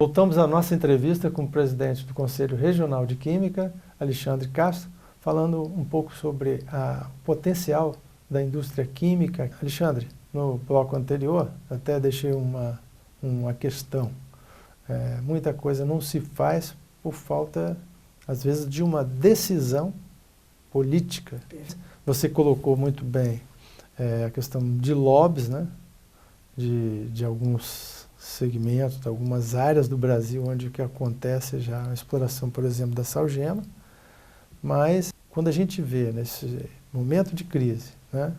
Voltamos à nossa entrevista com o presidente do Conselho Regional de Química, Alexandre Castro, falando um pouco sobre o potencial da indústria química. Alexandre, no bloco anterior, até deixei uma questão. Muita coisa não se faz por falta, às vezes, de uma decisão política. Você colocou muito bem a questão de lobbies, né? de alguns segmentos, de algumas áreas do Brasil onde o que acontece já a exploração, por exemplo, da salgema. Mas quando a gente vê nesse momento de crise, né,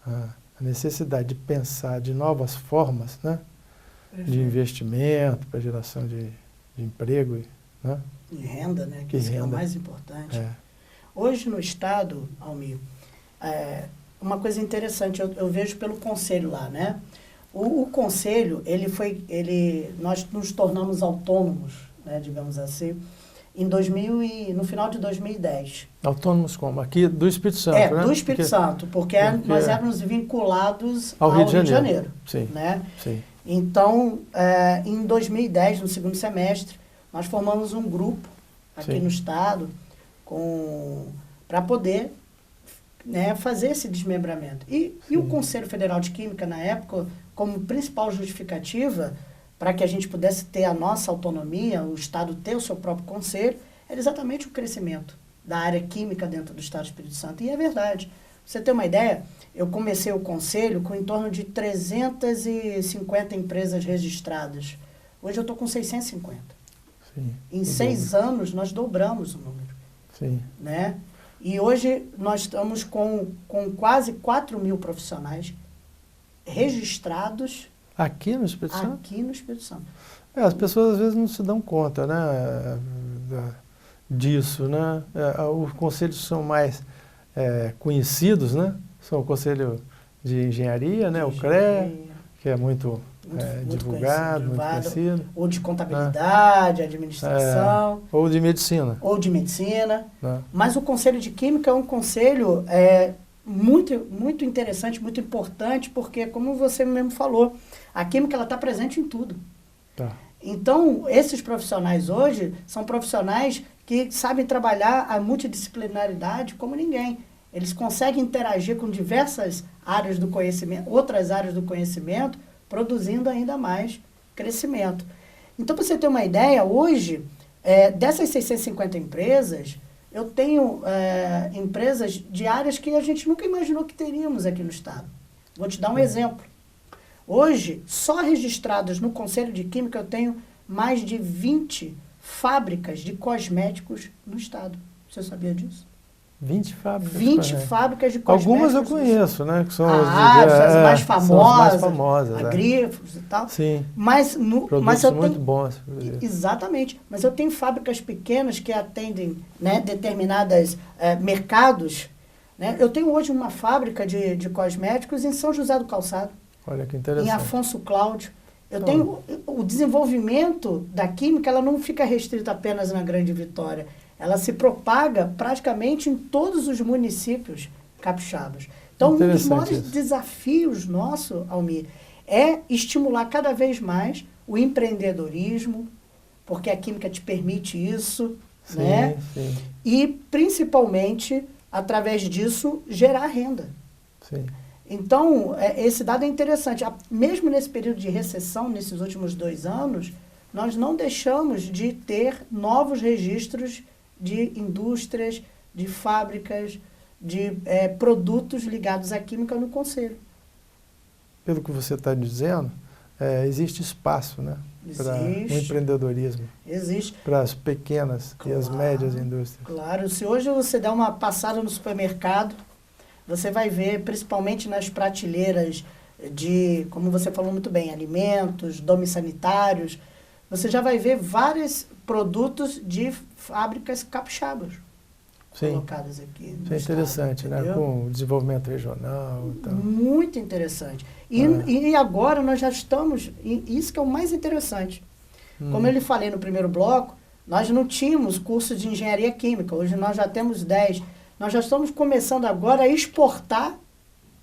a necessidade de pensar de novas formas, né, de investimento para geração de emprego, né, e renda, né, que isso é o mais importante. Hoje no Estado, Almir, uma coisa interessante, eu vejo pelo Conselho lá, né? O Conselho, nós nos tornamos autônomos, né, digamos assim, no final de 2010. Autônomos como? Aqui do Espírito Santo, né? Do Espírito Santo, porque nós éramos vinculados ao Rio de Janeiro. Sim, né? Sim. Então, em 2010, no segundo semestre, nós formamos um grupo aqui no Estado para poder, né, fazer esse desmembramento. E o Conselho Federal de Química, na época, como principal justificativa para que a gente pudesse ter a nossa autonomia, o Estado ter o seu próprio conselho, era exatamente o crescimento da área química dentro do Estado do Espírito Santo. E é verdade. Pra você ter uma ideia, eu comecei o conselho com em torno de 350 empresas registradas. Hoje eu estou com 650. Sim, em 6 anos, nós dobramos o número. Sim. Né? E hoje nós estamos com quase 4 mil profissionais registrados aqui no Espírito Santo? Aqui no Espírito Santo. As pessoas às vezes não se dão conta, né, disso, né? Os conselhos são mais conhecidos, né? São o Conselho de Engenharia, né? O CREA, que é muito divulgado, muito conhecido. Ou de contabilidade, administração. Ou de medicina. Ou de medicina. Mas o Conselho de Química é um conselho muito, muito interessante, muito importante, porque, como você mesmo falou, a química está presente em tudo. Então, esses profissionais hoje são profissionais que sabem trabalhar a multidisciplinaridade como ninguém. Eles conseguem interagir com diversas áreas do conhecimento, outras áreas do conhecimento, produzindo ainda mais crescimento. Então, para você ter uma ideia, hoje, dessas 650 empresas, eu tenho empresas de áreas que a gente nunca imaginou que teríamos aqui no Estado. Vou te dar um exemplo. Hoje, só registradas no Conselho de Química, eu tenho mais de 20 fábricas de cosméticos no Estado. Você sabia disso? 20 fábricas? 20 fábricas de cosméticos. Algumas eu conheço, né? Que são as mais famosas. A Grifos e tal. Sim. Mas eu tenho, muito bons. Exatamente. Mas eu tenho fábricas pequenas que atendem, né, determinados mercados. Né? Eu tenho hoje uma fábrica de cosméticos em São José do Calçado. Olha que interessante. Em Afonso Cláudio. Eu tenho o desenvolvimento da química, ela não fica restrita apenas na Grande Vitória. Ela se propaga praticamente em todos os municípios capixabas. Então, um dos maiores desafios nosso, Almir, é estimular cada vez mais o empreendedorismo, porque a química te permite isso, né? Sim. E, principalmente, através disso, gerar renda. Sim. Então, esse dado é interessante. Mesmo nesse período de recessão, nesses últimos 2 anos, nós não deixamos de ter novos registros de indústrias, de fábricas, de produtos ligados à química no Conselho. Pelo que você está dizendo, existe espaço, né, para o empreendedorismo. Existe. Para as pequenas e as médias indústrias. Claro. Se hoje você der uma passada no supermercado, você vai ver, principalmente nas prateleiras de, como você falou muito bem, alimentos, domissanitários, você já vai ver vários produtos de fábricas capixabas colocadas aqui. Isso é interessante, né? Com o desenvolvimento regional e tal. Muito interessante. E agora nós já estamos, isso que é o mais interessante. Como eu lhe falei no primeiro bloco, nós não tínhamos curso de engenharia química, hoje nós já temos 10. Nós já estamos começando agora a exportar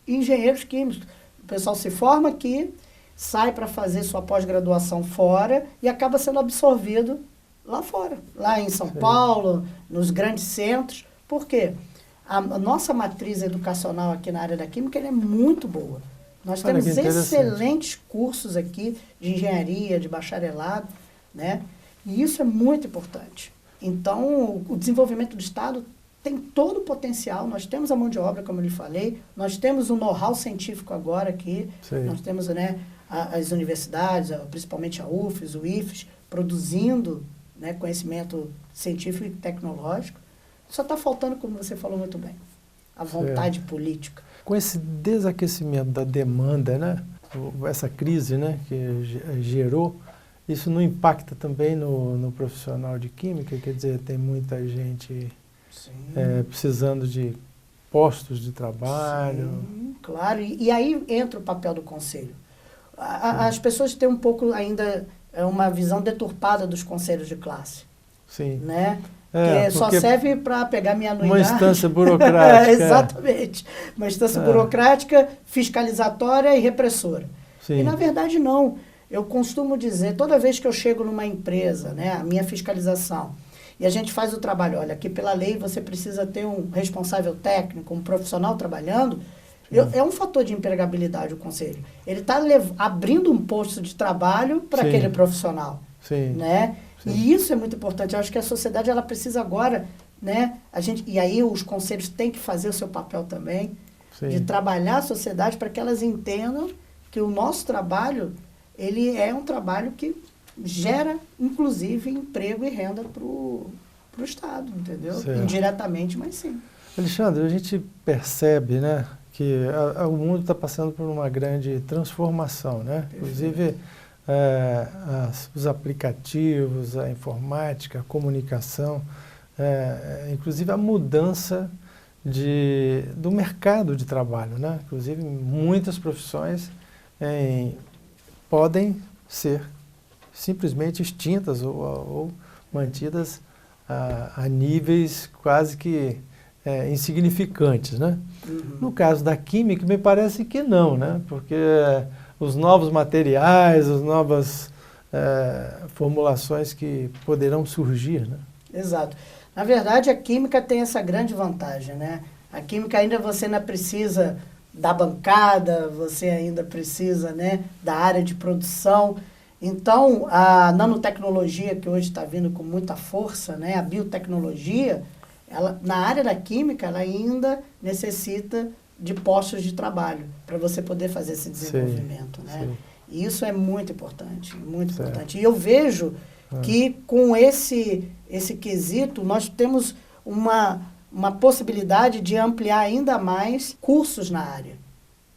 engenheiros químicos. O pessoal se forma aqui, sai para fazer sua pós-graduação fora e acaba sendo absorvido lá fora, lá em São Paulo, nos grandes centros. Por quê? A nossa matriz educacional aqui na área da Química ela é muito boa. Nós temos excelentes cursos aqui de engenharia, de bacharelado, né? E isso é muito importante. Então, o desenvolvimento do Estado tem todo o potencial. Nós temos a mão de obra, como eu lhe falei, nós temos o know-how científico agora aqui, nós temos, né, as universidades, principalmente a UFES, o IFES, produzindo, né, conhecimento científico e tecnológico. Só está faltando, como você falou muito bem, a vontade política. Com esse desaquecimento da demanda, né, essa crise, né, que gerou, isso não impacta também no profissional de química? Quer dizer, tem muita gente precisando de postos de trabalho. Sim, claro. E aí entra o papel do conselho. As pessoas têm um pouco ainda uma visão deturpada dos conselhos de classe. Sim. Né? Que só serve para pegar minha anuidade. Uma instância burocrática. Exatamente. Uma instância burocrática, fiscalizatória e repressora. Sim. E, na verdade, não. Eu costumo dizer, toda vez que eu chego numa empresa, né, a minha fiscalização, e a gente faz o trabalho, olha, aqui pela lei você precisa ter um responsável técnico, um profissional trabalhando, é um fator de empregabilidade o conselho. Ele está abrindo um posto de trabalho para aquele profissional. Sim. Né? Sim. E isso é muito importante. Eu acho que a sociedade ela precisa agora, né, e aí os conselhos têm que fazer o seu papel também, de trabalhar a sociedade para que elas entendam que o nosso trabalho ele é um trabalho que gera, inclusive, emprego e renda para o Estado, entendeu? Certo. Indiretamente, mas sim. Alexandre, a gente percebe, né, que o mundo está passando por uma grande transformação, né? Inclusive, os aplicativos, a informática, a comunicação, inclusive a mudança do mercado de trabalho, né? Inclusive, muitas profissões podem ser simplesmente extintas ou mantidas a níveis quase que insignificantes, né? No caso da química, me parece que não, né? Porque os novos materiais, as novas formulações que poderão surgir, né? Exato. Na verdade, a química tem essa grande vantagem, né? A química ainda você não precisa da bancada, você ainda precisa, né, da área de produção. Então, a nanotecnologia, que hoje está vindo com muita força, né, a biotecnologia, na área da química, ela ainda necessita de postos de trabalho para você poder fazer esse desenvolvimento. Né? Sim. E isso é muito importante, muito importante. E eu vejo que com esse quesito, nós temos uma possibilidade de ampliar ainda mais cursos na área,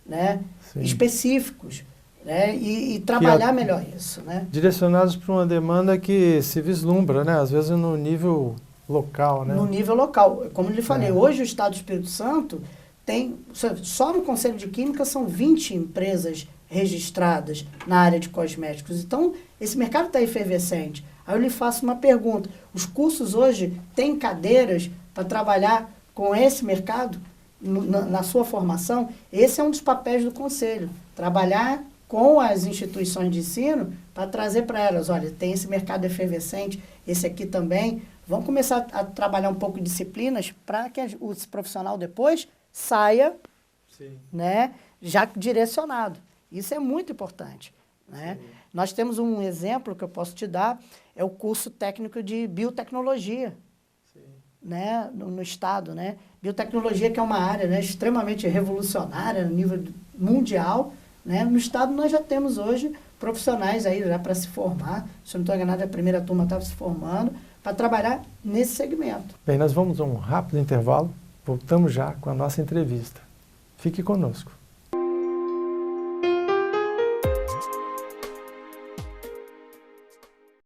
né? Específicos, né? E trabalhar melhor isso. Né? Direcionados para uma demanda que se vislumbra, né? Às vezes no nível local. Né? No nível local. Como eu lhe falei, hoje o Estado do Espírito Santo tem, só no Conselho de Química são 20 empresas registradas na área de cosméticos. Então, esse mercado está efervescente. Aí eu lhe faço uma pergunta. Os cursos hoje têm cadeiras para trabalhar com esse mercado na sua formação? Esse é um dos papéis do Conselho. Trabalhar com as instituições de ensino para trazer para elas, olha, tem esse mercado efervescente, esse aqui também. Vamos começar a trabalhar um pouco de disciplinas para que o profissional depois saia, né, já direcionado. Isso é muito importante. Né? Nós temos um exemplo que eu posso te dar, é o curso técnico de biotecnologia, né, no Estado. Né? Biotecnologia, que é uma área, né, extremamente revolucionária no nível mundial. Né? No Estado nós já temos hoje profissionais aí já para se formar. Se eu não estou enganado, a primeira turma estava se formando para trabalhar nesse segmento. Bem, nós vamos a um rápido intervalo. Voltamos já com a nossa entrevista. Fique conosco.